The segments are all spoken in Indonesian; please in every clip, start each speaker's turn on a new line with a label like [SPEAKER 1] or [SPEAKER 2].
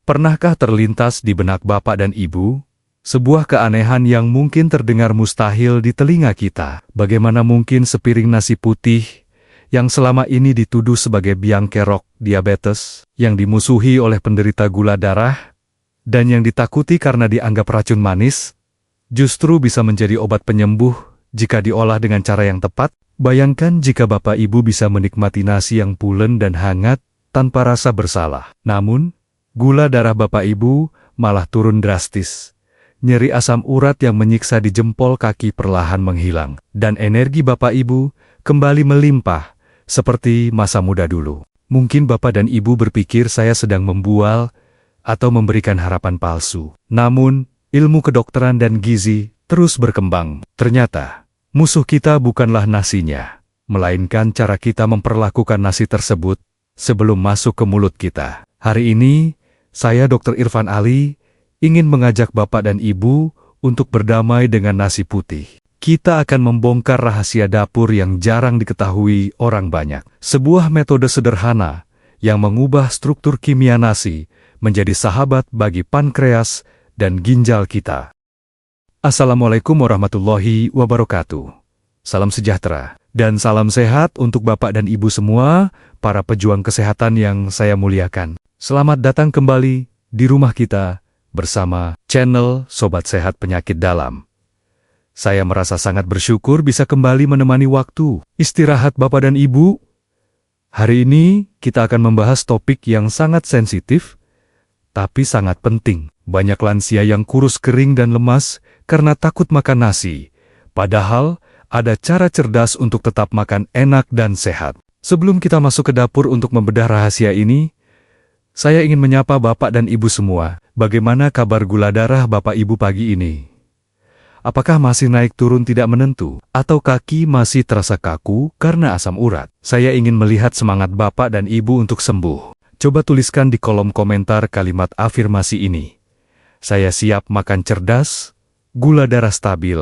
[SPEAKER 1] Pernahkah terlintas di benak Bapak dan Ibu sebuah keanehan yang mungkin terdengar mustahil di telinga kita? Bagaimana mungkin sepiring nasi putih yang selama ini dituduh sebagai biang kerok diabetes, yang dimusuhi oleh penderita gula darah, dan yang ditakuti karena dianggap racun manis, justru bisa menjadi obat penyembuh jika diolah dengan cara yang tepat? Bayangkan jika Bapak Ibu bisa menikmati nasi yang pulen dan hangat tanpa rasa bersalah. Namun, gula darah Bapak Ibu malah turun drastis. Nyeri asam urat yang menyiksa di jempol kaki perlahan menghilang. Dan energi Bapak Ibu kembali melimpah seperti masa muda dulu. Mungkin Bapak dan Ibu berpikir saya sedang membual atau memberikan harapan palsu. Namun, ilmu kedokteran dan gizi terus berkembang. Ternyata, musuh kita bukanlah nasinya, melainkan cara kita memperlakukan nasi tersebut sebelum masuk ke mulut kita. Hari ini, saya Dr. Irfan Ali ingin mengajak Bapak dan Ibu untuk berdamai dengan nasi putih. Kita akan membongkar rahasia dapur yang jarang diketahui orang banyak. Sebuah metode sederhana yang mengubah struktur kimia nasi menjadi sahabat bagi pankreas dan ginjal kita. Assalamualaikum warahmatullahi wabarakatuh. Salam sejahtera dan salam sehat untuk Bapak dan Ibu semua, para pejuang kesehatan yang saya muliakan. Selamat datang kembali di rumah kita bersama channel Sobat Sehat Penyakit Dalam. Saya merasa sangat bersyukur bisa kembali menemani waktu istirahat Bapak dan Ibu. Hari ini kita akan membahas topik yang sangat sensitif, tapi sangat penting. Banyak lansia yang kurus kering dan lemas karena takut makan nasi. Padahal ada cara cerdas untuk tetap makan enak dan sehat. Sebelum kita masuk ke dapur untuk membedah rahasia ini, saya ingin menyapa Bapak dan Ibu semua. Bagaimana kabar gula darah Bapak Ibu pagi ini? Apakah masih naik turun tidak menentu? Atau kaki masih terasa kaku karena asam urat? Saya ingin melihat semangat Bapak dan Ibu untuk sembuh. Coba tuliskan di kolom komentar kalimat afirmasi ini. Saya siap makan cerdas, gula darah stabil,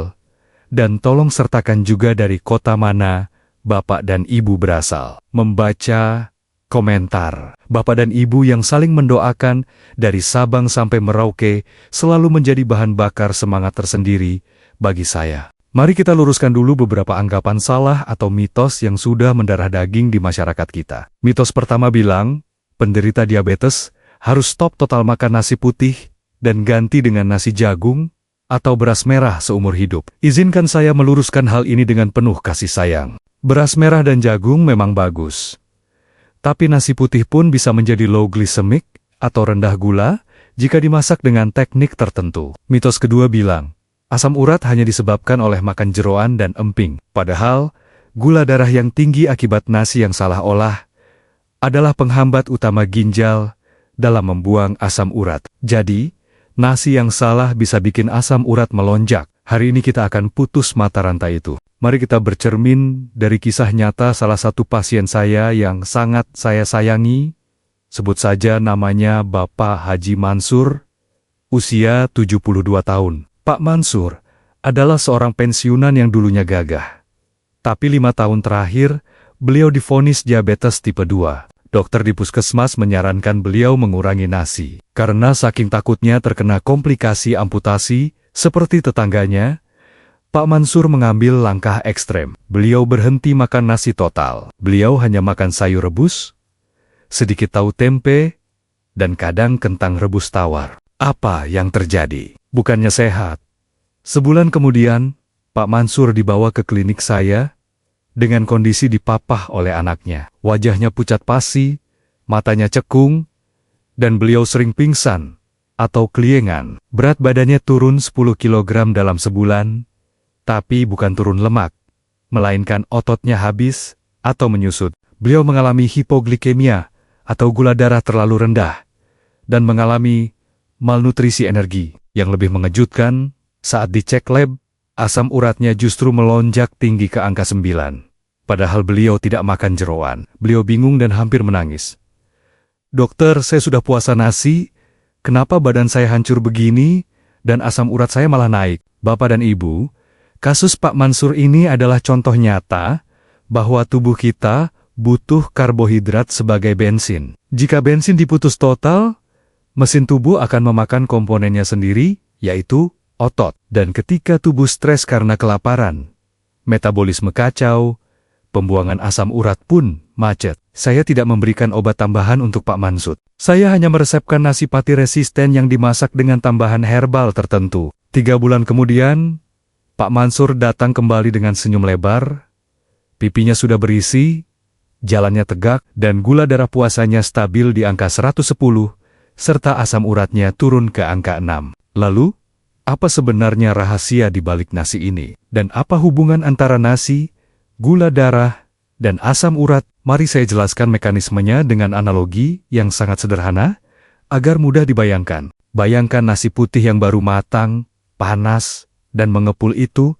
[SPEAKER 1] dan tolong sertakan juga dari kota mana Bapak dan Ibu berasal. Membaca komentar Bapak dan Ibu yang saling mendoakan dari Sabang sampai Merauke selalu menjadi bahan bakar semangat tersendiri bagi saya. Mari kita luruskan dulu beberapa anggapan salah atau mitos yang sudah mendarah daging di masyarakat kita. Mitos pertama bilang, penderita diabetes harus stop total makan nasi putih dan ganti dengan nasi jagung atau beras merah seumur hidup. Izinkan saya meluruskan hal ini dengan penuh kasih sayang. Beras merah dan jagung memang bagus. Tapi nasi putih pun bisa menjadi low glycemic atau rendah gula jika dimasak dengan teknik tertentu. Mitos kedua bilang, asam urat hanya disebabkan oleh makan jeroan dan emping. Padahal, gula darah yang tinggi akibat nasi yang salah olah adalah penghambat utama ginjal dalam membuang asam urat. Jadi, nasi yang salah bisa bikin asam urat melonjak. Hari ini kita akan putus mata rantai itu. Mari kita bercermin dari kisah nyata salah satu pasien saya yang sangat saya sayangi. Sebut saja namanya Bapak Haji Mansur, usia 72 tahun. Pak Mansur adalah seorang pensiunan yang dulunya gagah. Tapi 5 tahun terakhir, beliau divonis diabetes tipe 2. Dokter di puskesmas menyarankan beliau mengurangi nasi. Karena saking takutnya terkena komplikasi amputasi seperti tetangganya, Pak Mansur mengambil langkah ekstrem. Beliau berhenti makan nasi total. Beliau hanya makan sayur rebus, sedikit tahu tempe, dan kadang kentang rebus tawar. Apa yang terjadi? Bukannya sehat. Sebulan kemudian, Pak Mansur dibawa ke klinik saya dengan kondisi dipapah oleh anaknya. Wajahnya pucat pasi, matanya cekung, dan beliau sering pingsan atau keliengan. Berat badannya turun 10 kg dalam sebulan. Tapi bukan turun lemak, melainkan ototnya habis atau menyusut. Beliau mengalami hipoglikemia atau gula darah terlalu rendah, dan mengalami malnutrisi energi. Yang lebih mengejutkan, saat dicek lab, asam uratnya justru melonjak tinggi ke angka 9. Padahal beliau tidak makan jeroan. Beliau bingung dan hampir menangis. Dokter, saya sudah puasa nasi, kenapa badan saya hancur begini, dan asam urat saya malah naik? Bapak dan Ibu, kasus Pak Mansur ini adalah contoh nyata bahwa tubuh kita butuh karbohidrat sebagai bensin. Jika bensin diputus total, Mesin tubuh akan memakan komponennya sendiri, yaitu otot. Dan ketika tubuh stres karena kelaparan, metabolisme kacau, pembuangan asam urat pun macet. Saya tidak memberikan obat tambahan untuk Pak Mansur. Saya hanya meresepkan nasi pati resisten yang dimasak dengan tambahan herbal tertentu. 3 bulan kemudian, Pak Mansur datang kembali dengan senyum lebar. Pipinya sudah berisi, jalannya tegak, dan gula darah puasanya stabil di angka 110, serta asam uratnya turun ke angka 6. Lalu, apa sebenarnya rahasia di balik nasi ini? Dan apa hubungan antara nasi, gula darah, dan asam urat? Mari saya jelaskan mekanismenya dengan analogi yang sangat sederhana, agar mudah dibayangkan. Bayangkan nasi putih yang baru matang, panas, dan mengepul itu,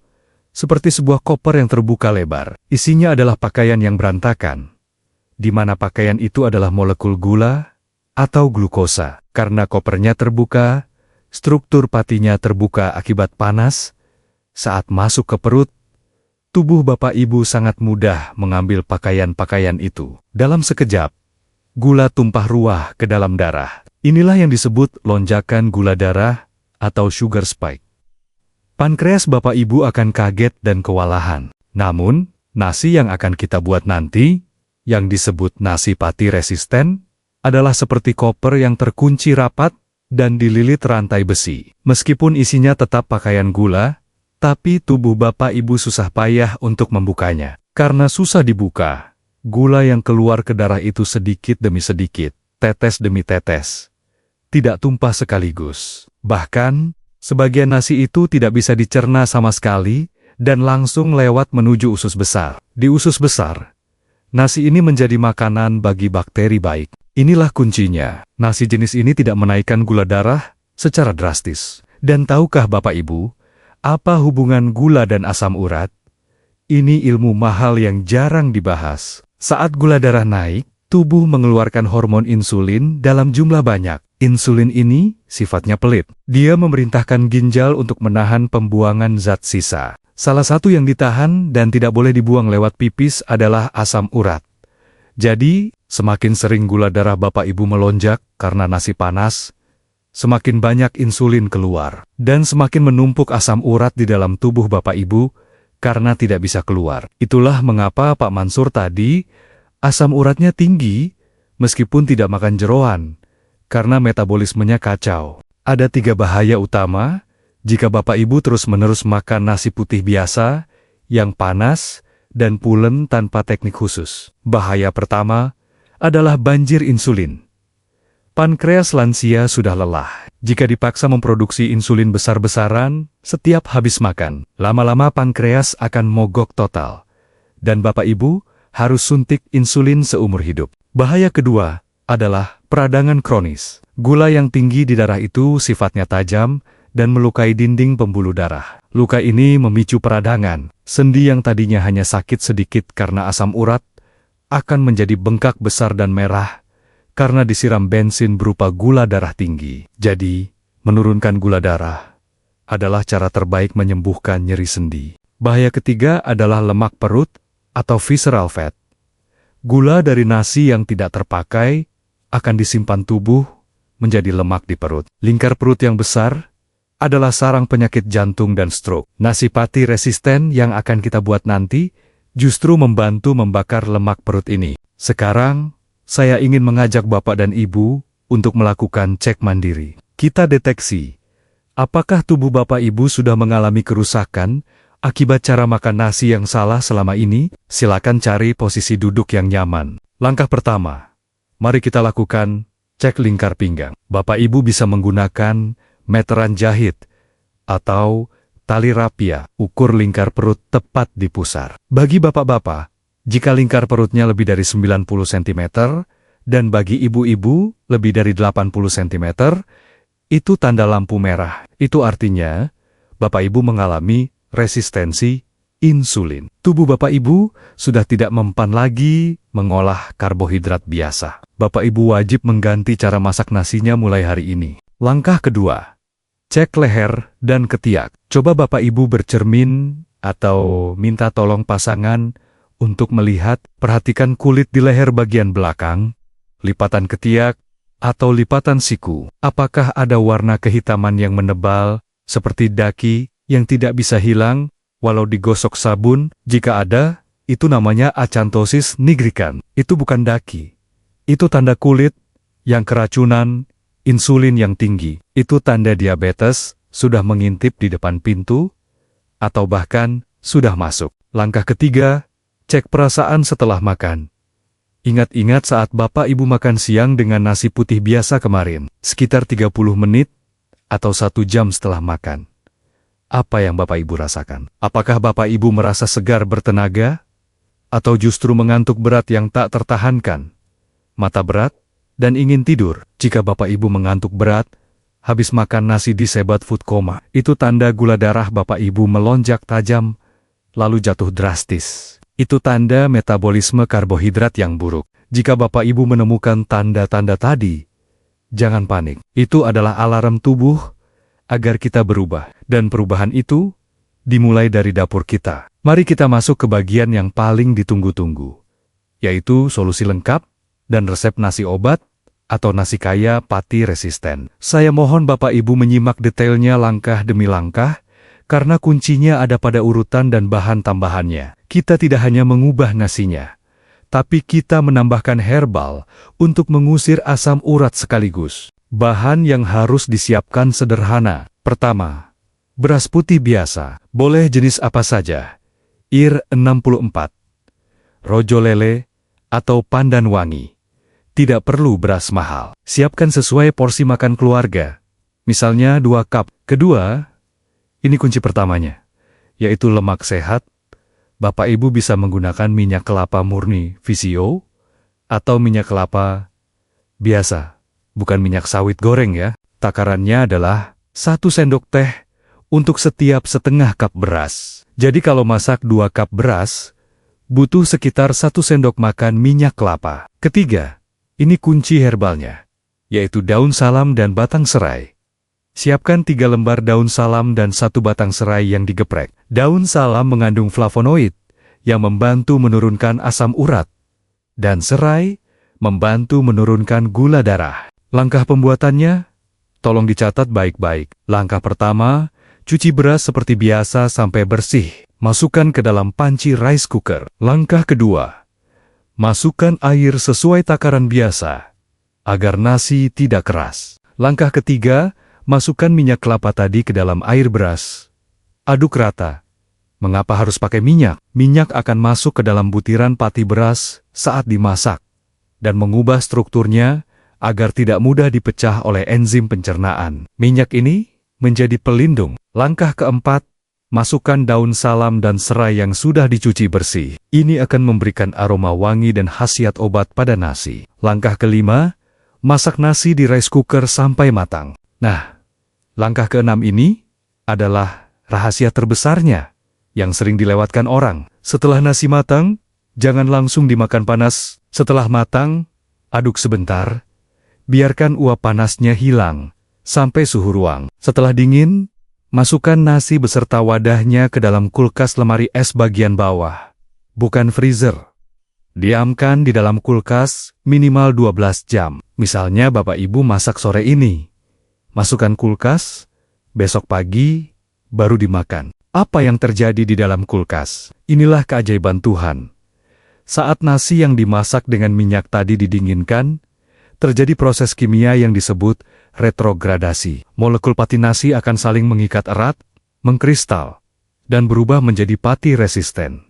[SPEAKER 1] seperti sebuah koper yang terbuka lebar. Isinya adalah pakaian yang berantakan, di mana pakaian itu adalah molekul gula atau glukosa. Karena kopernya terbuka, struktur patinya terbuka akibat panas. Saat masuk ke perut, tubuh Bapak Ibu sangat mudah mengambil pakaian-pakaian itu. Dalam sekejap, gula tumpah ruah ke dalam darah. Inilah yang disebut lonjakan gula darah atau sugar spike. Pankreas Bapak Ibu akan kaget dan kewalahan. Namun, nasi yang akan kita buat nanti, yang disebut nasi pati resisten, adalah seperti koper yang terkunci rapat dan dililit rantai besi. Meskipun isinya tetap pakaian gula, tapi tubuh Bapak Ibu susah payah untuk membukanya. Karena susah dibuka, gula yang keluar ke darah itu sedikit demi sedikit, tetes demi tetes, tidak tumpah sekaligus. Bahkan, sebagian nasi itu tidak bisa dicerna sama sekali dan langsung lewat menuju usus besar. Di usus besar, nasi ini menjadi makanan bagi bakteri baik. Inilah kuncinya. Nasi jenis ini tidak menaikkan gula darah secara drastis. Dan tahukah Bapak Ibu, apa hubungan gula dan asam urat? Ini ilmu mahal yang jarang dibahas. Saat gula darah naik, tubuh mengeluarkan hormon insulin dalam jumlah banyak. Insulin ini sifatnya pelit. Dia memerintahkan ginjal untuk menahan pembuangan zat sisa. Salah satu yang ditahan dan tidak boleh dibuang lewat pipis adalah asam urat. Jadi, semakin sering gula darah Bapak Ibu melonjak karena nasi panas, semakin banyak insulin keluar, dan semakin menumpuk asam urat di dalam tubuh Bapak Ibu karena tidak bisa keluar. Itulah mengapa Pak Mansur tadi, asam uratnya tinggi meskipun tidak makan jeroan, karena metabolismenya kacau. Ada 3 bahaya utama jika Bapak Ibu terus-menerus makan nasi putih biasa, yang panas, dan pulen tanpa teknik khusus. Bahaya pertama adalah banjir insulin. Pankreas lansia sudah lelah. Jika dipaksa memproduksi insulin besar-besaran setiap habis makan, lama-lama pankreas akan mogok total. Dan Bapak Ibu harus suntik insulin seumur hidup. Bahaya kedua adalah peradangan kronis. Gula yang tinggi di darah itu sifatnya tajam dan melukai dinding pembuluh darah. Luka ini memicu peradangan. Sendi yang tadinya hanya sakit sedikit karena asam urat, akan menjadi bengkak besar dan merah, karena disiram bensin berupa gula darah tinggi. Jadi, menurunkan gula darah adalah cara terbaik menyembuhkan nyeri sendi. Bahaya ketiga adalah lemak perut atau visceral fat. Gula dari nasi yang tidak terpakai akan disimpan tubuh menjadi lemak di perut. Lingkar perut yang besar adalah sarang penyakit jantung dan stroke. Nasi pati resisten yang akan kita buat nanti justru membantu membakar lemak perut ini. Sekarang, saya ingin mengajak Bapak dan Ibu untuk melakukan cek mandiri. Kita deteksi, apakah tubuh Bapak Ibu sudah mengalami kerusakan akibat cara makan nasi yang salah selama ini? Silakan cari posisi duduk yang nyaman. Langkah pertama, mari kita lakukan cek lingkar pinggang. Bapak Ibu bisa menggunakan meteran jahit atau tali rapia, ukur lingkar perut tepat di pusar. Bagi bapak-bapak, jika lingkar perutnya lebih dari 90 cm, dan bagi ibu-ibu lebih dari 80 cm, itu tanda lampu merah. Itu artinya, Bapak Ibu mengalami resistensi insulin. Tubuh Bapak Ibu sudah tidak mempan lagi mengolah karbohidrat biasa. Bapak Ibu wajib mengganti cara masak nasinya mulai hari ini. Langkah kedua, cek leher dan ketiak. Coba Bapak Ibu bercermin atau minta tolong pasangan untuk melihat, perhatikan kulit di leher bagian belakang, lipatan ketiak, atau lipatan siku? Apakah ada warna kehitaman yang menebal, seperti daki, yang tidak bisa hilang, walau digosok sabun? Jika ada, itu namanya acanthosis nigricans. Itu bukan daki. Itu tanda kulit yang keracunan, insulin yang tinggi. Itu tanda diabetes sudah mengintip di depan pintu, atau bahkan sudah masuk. Langkah ketiga, cek perasaan setelah makan. Ingat-ingat saat Bapak Ibu makan siang dengan nasi putih biasa kemarin, sekitar 30 menit atau 1 jam setelah makan. Apa yang Bapak Ibu rasakan? Apakah Bapak Ibu merasa segar bertenaga? Atau justru mengantuk berat yang tak tertahankan? Mata berat dan ingin tidur? Jika Bapak Ibu mengantuk berat, habis makan nasi disebat food coma, itu tanda gula darah Bapak Ibu melonjak tajam, lalu jatuh drastis. Itu tanda metabolisme karbohidrat yang buruk. Jika Bapak Ibu menemukan tanda-tanda tadi, jangan panik. Itu adalah alarm tubuh agar kita berubah. Dan perubahan itu dimulai dari dapur kita. Mari kita masuk ke bagian yang paling ditunggu-tunggu, yaitu solusi lengkap dan resep nasi obat atau nasi kaya pati resisten. Saya mohon Bapak Ibu menyimak detailnya langkah demi langkah, karena kuncinya ada pada urutan dan bahan tambahannya. Kita tidak hanya mengubah nasinya, tapi kita menambahkan herbal untuk mengusir asam urat sekaligus. Bahan yang harus disiapkan sederhana. Pertama, beras putih biasa, boleh jenis apa saja. IR 64, rojo lele, atau pandan wangi. Tidak perlu beras mahal. Siapkan sesuai porsi makan keluarga, misalnya 2 cup. Kedua, ini kunci pertamanya, yaitu lemak sehat. Bapak Ibu bisa menggunakan minyak kelapa murni VCO atau minyak kelapa biasa, bukan minyak sawit goreng ya. Takarannya adalah 1 sendok teh untuk setiap setengah cup beras. Jadi kalau masak 2 cup beras, butuh sekitar 1 sendok makan minyak kelapa. Ketiga, ini kunci herbalnya, yaitu daun salam dan batang serai. Siapkan 3 lembar daun salam dan 1 batang serai yang digeprek. Daun salam mengandung flavonoid yang membantu menurunkan asam urat, dan serai membantu menurunkan gula darah. Langkah pembuatannya, tolong dicatat baik-baik. Langkah pertama, cuci beras seperti biasa sampai bersih. Masukkan ke dalam panci rice cooker. Langkah kedua, masukkan air sesuai takaran biasa, agar nasi tidak keras. Langkah ketiga, masukkan minyak kelapa tadi ke dalam air beras. Aduk rata. Mengapa harus pakai minyak? Minyak akan masuk ke dalam butiran pati beras saat dimasak dan mengubah strukturnya agar tidak mudah dipecah oleh enzim pencernaan. Minyak ini menjadi pelindung. Langkah keempat, masukkan daun salam dan serai yang sudah dicuci bersih. Ini akan memberikan aroma wangi dan khasiat obat pada nasi. Langkah kelima, masak nasi di rice cooker sampai matang. Nah, langkah keenam ini adalah rahasia terbesarnya yang sering dilewatkan orang. Setelah nasi matang, jangan langsung dimakan panas. Setelah matang, aduk sebentar. Biarkan uap panasnya hilang sampai suhu ruang. Setelah dingin, masukkan nasi beserta wadahnya ke dalam kulkas lemari es bagian bawah, bukan freezer. Diamkan di dalam kulkas minimal 12 jam. Misalnya Bapak Ibu masak sore ini. Masukkan kulkas, besok pagi baru dimakan. Apa yang terjadi di dalam kulkas? Inilah keajaiban Tuhan. Saat nasi yang dimasak dengan minyak tadi didinginkan, terjadi proses kimia yang disebut retrogradasi. Molekul pati nasi akan saling mengikat erat, mengkristal, dan berubah menjadi pati resisten.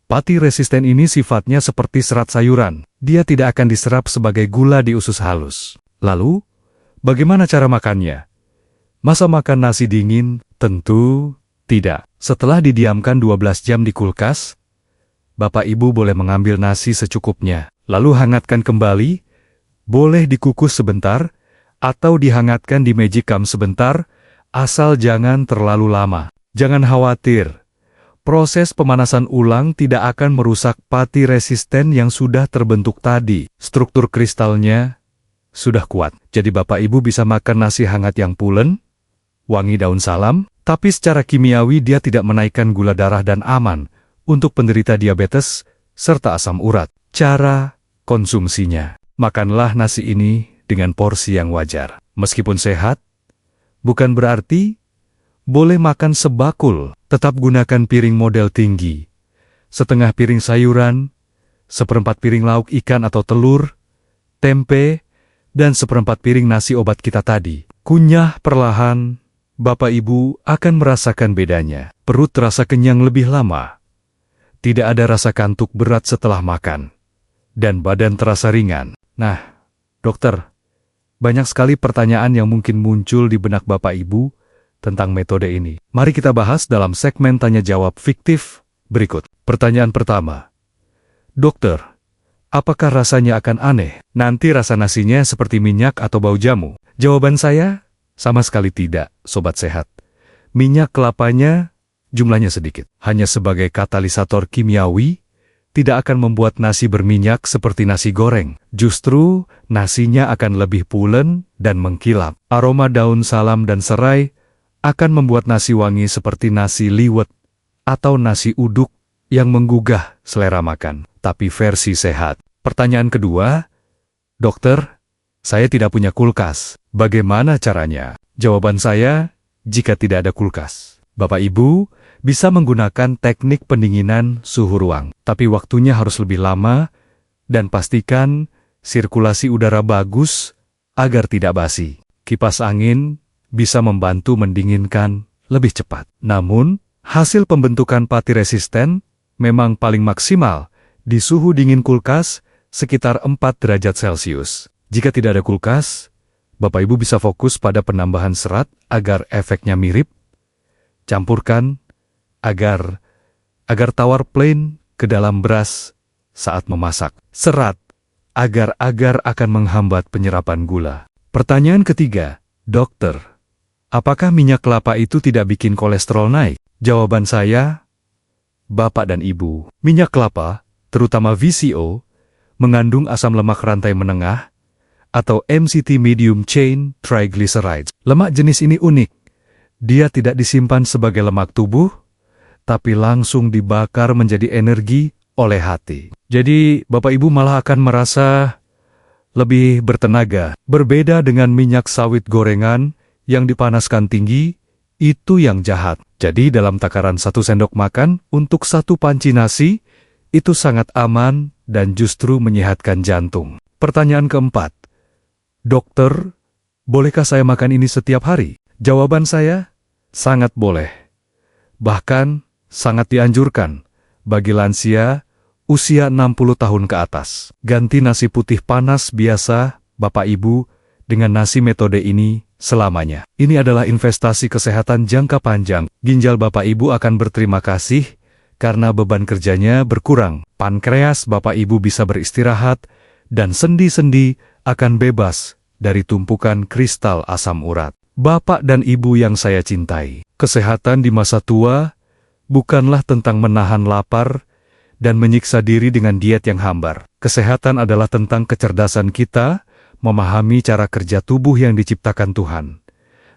[SPEAKER 1] Pati resisten ini sifatnya seperti serat sayuran. Dia tidak akan diserap sebagai gula di usus halus. Lalu, bagaimana cara makannya? Masa makan nasi dingin? Tentu tidak. Setelah didiamkan 12 jam di kulkas, Bapak Ibu boleh mengambil nasi secukupnya. Lalu hangatkan kembali, boleh dikukus sebentar, atau dihangatkan di Magicam sebentar, asal jangan terlalu lama. Jangan khawatir, proses pemanasan ulang tidak akan merusak pati resisten yang sudah terbentuk tadi. Struktur kristalnya sudah kuat, jadi Bapak Ibu bisa makan nasi hangat yang pulen, wangi daun salam, tapi secara kimiawi dia tidak menaikkan gula darah dan aman untuk penderita diabetes serta asam urat. Cara konsumsinya. Makanlah nasi ini dengan porsi yang wajar. Meskipun sehat, bukan berarti boleh makan sebakul. Tetap gunakan piring model tinggi, setengah piring sayuran, seperempat piring lauk ikan atau telur, tempe, dan seperempat piring nasi obat kita tadi. Kunyah perlahan, Bapak Ibu akan merasakan bedanya. Perut terasa kenyang lebih lama. Tidak ada rasa kantuk berat setelah makan. Dan badan terasa ringan. Nah, dokter, banyak sekali pertanyaan yang mungkin muncul di benak Bapak Ibu tentang metode ini. Mari kita bahas dalam segmen tanya-jawab fiktif berikut. Pertanyaan pertama. Dokter, apakah rasanya akan aneh? Nanti rasa nasinya seperti minyak atau bau jamu? Jawaban saya, sama sekali tidak, sobat sehat. Minyak kelapanya jumlahnya sedikit. Hanya sebagai katalisator kimiawi, tidak akan membuat nasi berminyak seperti nasi goreng. Justru, nasinya akan lebih pulen dan mengkilap. Aroma daun salam dan serai akan membuat nasi wangi seperti nasi liwet atau nasi uduk yang menggugah selera makan, tapi versi sehat. Pertanyaan kedua, dokter, saya tidak punya kulkas. Bagaimana caranya? Jawaban saya, jika tidak ada kulkas, Bapak Ibu bisa menggunakan teknik pendinginan suhu ruang, tapi waktunya harus lebih lama dan pastikan sirkulasi udara bagus agar tidak basi. Kipas angin bisa membantu mendinginkan lebih cepat. Namun, hasil pembentukan pati resisten memang paling maksimal di suhu dingin kulkas sekitar 4 derajat Celcius. Jika tidak ada kulkas, Bapak Ibu bisa fokus pada penambahan serat agar efeknya mirip. Campurkan agar tawar plain ke dalam beras saat memasak. Serat agar akan menghambat penyerapan gula. Pertanyaan ketiga, dokter, apakah minyak kelapa itu tidak bikin kolesterol naik? Jawaban saya, Bapak dan Ibu, minyak kelapa, terutama VCO, mengandung asam lemak rantai menengah atau MCT medium chain triglycerides. Lemak jenis ini unik. Dia tidak disimpan sebagai lemak tubuh, tapi langsung dibakar menjadi energi oleh hati. Jadi, Bapak Ibu malah akan merasa lebih bertenaga. Berbeda dengan minyak sawit gorengan yang dipanaskan tinggi, itu yang jahat. Jadi dalam takaran 1 sendok makan untuk 1 panci nasi, itu sangat aman dan justru menyehatkan jantung. Pertanyaan keempat, dokter, bolehkah saya makan ini setiap hari? Jawaban saya, sangat boleh. Bahkan, sangat dianjurkan bagi lansia usia 60 tahun ke atas. Ganti nasi putih panas biasa, Bapak Ibu, dengan nasi metode ini selamanya. Ini adalah investasi kesehatan jangka panjang. Ginjal Bapak Ibu akan berterima kasih karena beban kerjanya berkurang. Pankreas Bapak Ibu bisa beristirahat dan sendi-sendi akan bebas dari tumpukan kristal asam urat. Bapak dan Ibu yang saya cintai, kesehatan di masa tua bukanlah tentang menahan lapar dan menyiksa diri dengan diet yang hambar. Kesehatan adalah tentang kecerdasan kita memahami cara kerja tubuh yang diciptakan Tuhan.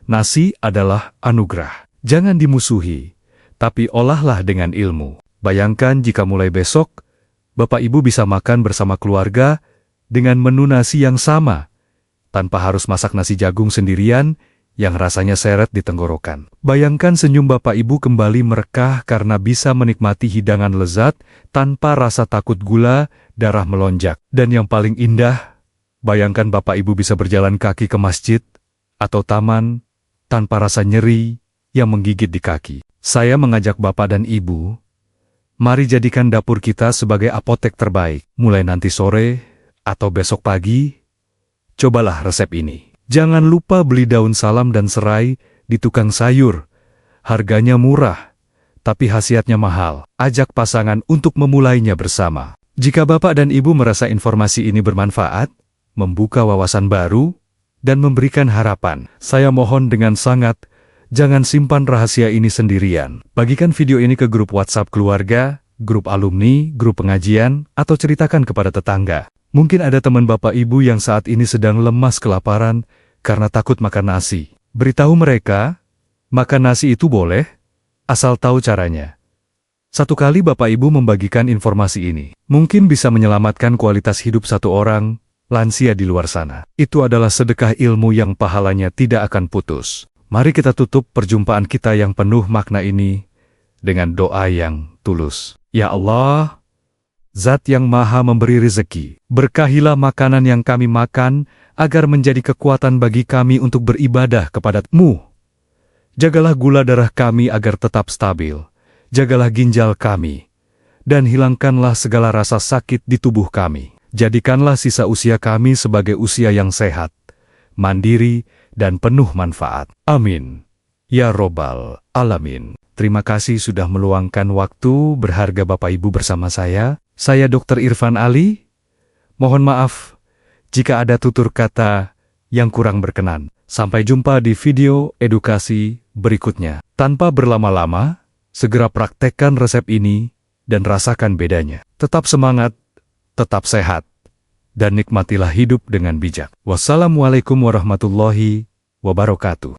[SPEAKER 1] Nasi adalah anugerah. Jangan dimusuhi, tapi olahlah dengan ilmu. Bayangkan jika mulai besok, Bapak Ibu bisa makan bersama keluarga dengan menu nasi yang sama, tanpa harus masak nasi jagung sendirian yang rasanya seret di tenggorokan. Bayangkan senyum Bapak Ibu kembali merekah karena bisa menikmati hidangan lezat tanpa rasa takut gula darah melonjak. Dan yang paling indah, bayangkan Bapak Ibu bisa berjalan kaki ke masjid atau taman tanpa rasa nyeri yang menggigit di kaki. Saya mengajak Bapak dan Ibu, mari jadikan dapur kita sebagai apotek terbaik. Mulai nanti sore atau besok pagi, cobalah resep ini. Jangan lupa beli daun salam dan serai di tukang sayur. Harganya murah, tapi khasiatnya mahal. Ajak pasangan untuk memulainya bersama. Jika Bapak dan Ibu merasa informasi ini bermanfaat, membuka wawasan baru, dan memberikan harapan, saya mohon dengan sangat, jangan simpan rahasia ini sendirian. Bagikan video ini ke grup WhatsApp keluarga, grup alumni, grup pengajian, atau ceritakan kepada tetangga. Mungkin ada teman Bapak Ibu yang saat ini sedang lemas kelaparan karena takut makan nasi. Beritahu mereka, makan nasi itu boleh, asal tahu caranya. Satu kali Bapak Ibu membagikan informasi ini, mungkin bisa menyelamatkan kualitas hidup satu orang lansia di luar sana. Itu adalah sedekah ilmu yang pahalanya tidak akan putus. Mari kita tutup perjumpaan kita yang penuh makna ini dengan doa yang tulus. Ya Allah, Zat yang Maha Memberi rezeki, berkahilah makanan yang kami makan, agar menjadi kekuatan bagi kami untuk beribadah kepada-Mu. Jagalah gula darah kami agar tetap stabil, jagalah ginjal kami, dan hilangkanlah segala rasa sakit di tubuh kami. Jadikanlah sisa usia kami sebagai usia yang sehat, mandiri, dan penuh manfaat. Amin. Ya Robbal Alamin. Terima kasih sudah meluangkan waktu berharga Bapak Ibu bersama saya. Saya Dr. Irfan Ali. Mohon maaf jika ada tutur kata yang kurang berkenan. Sampai jumpa di video edukasi berikutnya. Tanpa berlama-lama, segera praktekkan resep ini dan rasakan bedanya. Tetap semangat, tetap sehat, dan nikmatilah hidup dengan bijak. Wassalamualaikum warahmatullahi wabarakatuh.